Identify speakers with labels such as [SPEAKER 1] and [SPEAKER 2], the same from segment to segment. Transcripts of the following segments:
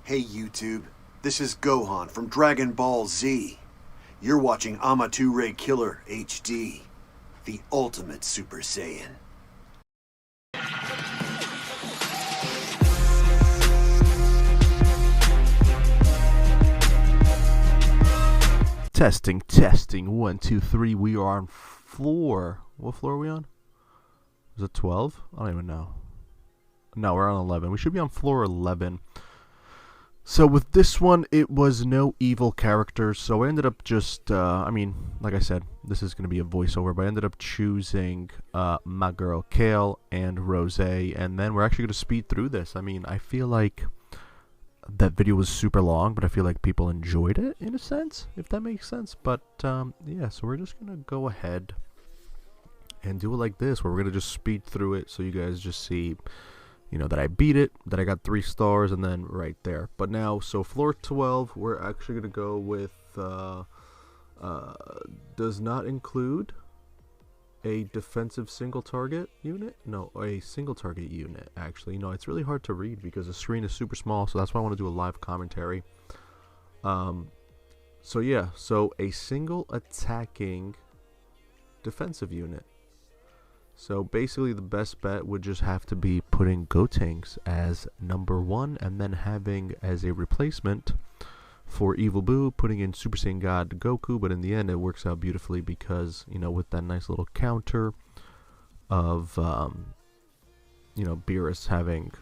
[SPEAKER 1] Hey YouTube, this is Gohan from Dragon Ball Z. You're watching AmatureKiLLerHD, the ultimate Super Saiyan.
[SPEAKER 2] Testing, 1, 2, 3. We are on floor. What floor are we on? Is it 12? I don't even know. No, we're on 11. We should be on floor 11. So with this one, it was no evil characters. So I ended up just, like I said, this is going to be a voiceover, but I ended up choosing my girl Kale and Rose. And then we're actually going to speed through this. I mean, I feel like that video was super long, but I feel like people enjoyed it in a sense, if that makes sense. But yeah, so we're just gonna go ahead and do it like this, where we're gonna just speed through it, so you guys just see, you know, that I beat it, that I got 3 stars, and then right there. But now, so floor 12, we're actually gonna go with does not include a defensive single target unit. No, a single target unit, actually. You know, it's really hard to read because the screen is super small, so that's why I want to do a live commentary. So yeah, so a single attacking defensive unit. So basically the best bet would just have to be putting Gotenks as number 1, and then having as a replacement for Evil Boo, putting in Super Saiyan God Goku. But in the end, it works out beautifully because, you know, with that nice little counter of, you know, Beerus having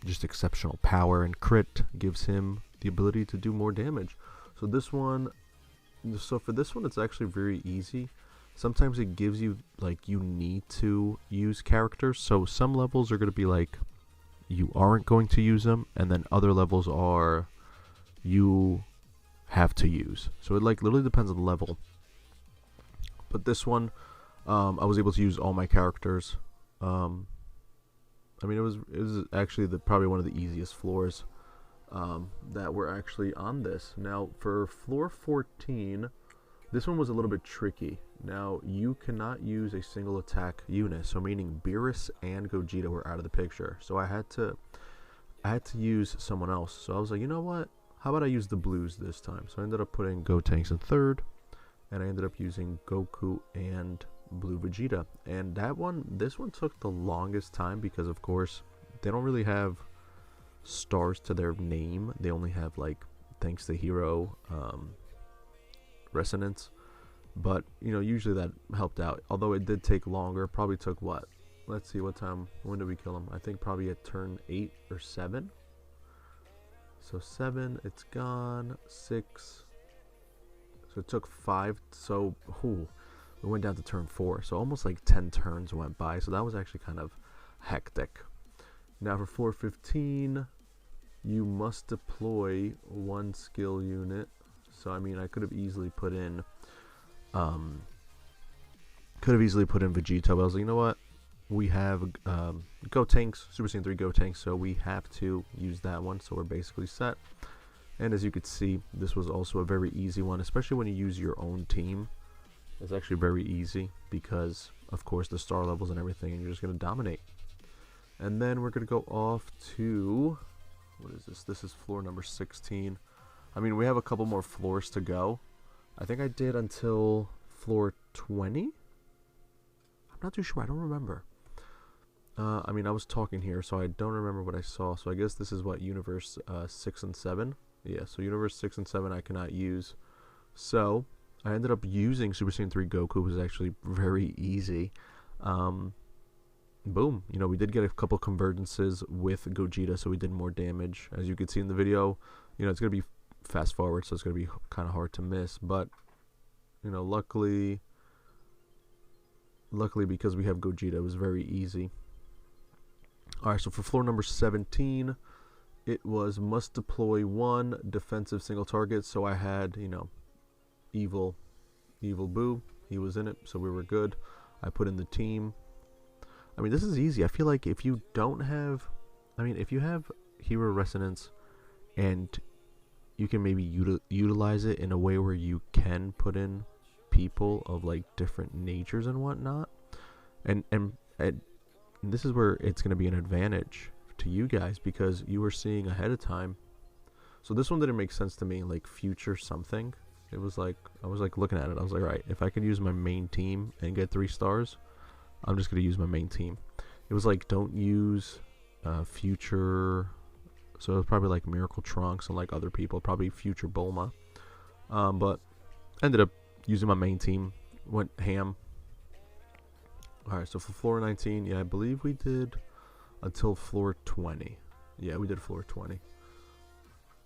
[SPEAKER 2] just exceptional power, and crit gives him the ability to do more damage. So this one, so for this one, it's actually very easy. Sometimes it gives you, like, you need to use characters. So some levels are going to be like, you aren't going to use them, and then other levels are, you have to use. So it like literally depends on the level. But this one, I was able to use all my characters. I mean, it was actually probably one of the easiest floors that were actually on this. Now for floor 14, this one was a little bit tricky. Now you cannot use a single attack unit, so meaning Beerus and Gogeta were out of the picture. So I had to use someone else. So I was like, you know what? How about I use the blues this time? So I ended up putting Gotenks in 3rd, and I ended up using Goku and Blue Vegeta. And this one took the longest time because, of course, they don't really have stars to their name. They only have, like, thanks to hero resonance. But, you know, usually that helped out. Although it did take longer. Probably took what? Let's see, when did we kill him? I think probably at turn 8 or 7. So 7, it's gone. 6. So it took 5. So, we went down to turn 4. So almost like 10 turns went by. So that was actually kind of hectic. Now for floor 15, you must deploy 1 skill unit. So I mean, I could have easily put in, Vegito. But I was like, you know what? We have Gotenks, Super Saiyan 3 Gotenks, so we have to use that one, so we're basically set. And as you could see, this was also a very easy one, especially when you use your own team. It's actually very easy because, of course, the star levels and everything, and you're just going to dominate. And then we're going to go off to, what is this? This is floor number 16. I mean, we have a couple more floors to go. I think I did until floor 20? I'm not too sure, I don't remember. I mean, I was talking here, so I don't remember what I saw. So I guess this is what, Universe 6 and 7? Yeah, so Universe 6 and 7 I cannot use. So I ended up using Super Saiyan 3 Goku. It was actually very easy. Boom. You know, we did get a couple convergences with Gogeta, so we did more damage. As you can see in the video, you know, it's going to be fast forward, so it's going to be kind of hard to miss. But, you know, luckily because we have Gogeta, it was very easy. Alright, so for floor number 17, it was must deploy 1 defensive single target. So I had, you know, Evil Boo. He was in it, so we were good. I put in the team. I mean, this is easy. I feel like if you don't have, if you have hero resonance and you can maybe utilize it in a way where you can put in people of like different natures and whatnot, and this is where it's going to be an advantage to you guys, because you are seeing ahead of time So this one didn't make sense to me, like future something. It was like, I was like looking at it, I was like, right, if I can use my main team and get 3 stars, I'm just going to use my main team. It was like, don't use future, so it was probably like Miracle Trunks and like other people, probably future Bulma. But ended up using my main team, went ham. Alright, so for floor 19, yeah, I believe we did until floor 20. Yeah, we did floor 20.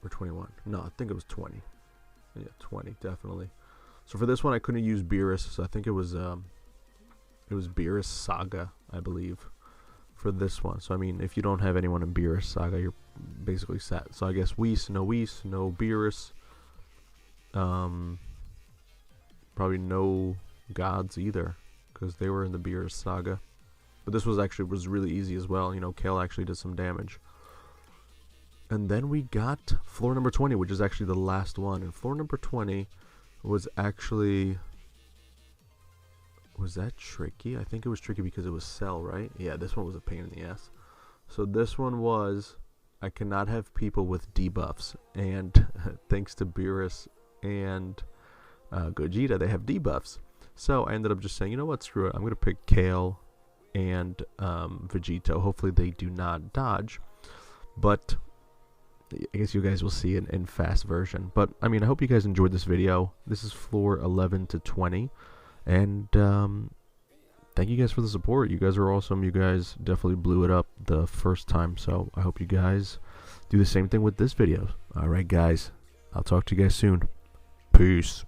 [SPEAKER 2] Or 21. No, I think it was 20. Yeah, 20, definitely. So for this one, I couldn't use Beerus, so I think it was Beerus Saga, I believe, for this one. So, I mean, if you don't have anyone in Beerus Saga, you're basically set. So I guess Whis, no Beerus. Probably no gods either, because they were in the Beerus Saga. But this was really easy as well. You know, Kale actually did some damage. And then we got floor number 20, which is actually the last one. And floor number 20 was actually... Was that tricky? I think it was tricky because it was Cell, right? Yeah, this one was a pain in the ass. So this one was... I cannot have people with debuffs. And thanks to Beerus and Gogeta, they have debuffs. So I ended up just saying, you know what, screw it. I'm going to pick Kale and Vegito. Hopefully they do not dodge. But... I guess you guys will see it in fast version. But, I mean, I hope you guys enjoyed this video. This is floor 11 to 20. And, thank you guys for the support. You guys are awesome. You guys definitely blew it up the first time. So, I hope you guys do the same thing with this video. Alright, guys. I'll talk to you guys soon. Peace.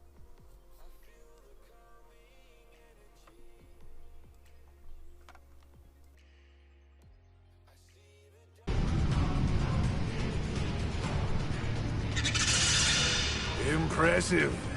[SPEAKER 3] Impressive.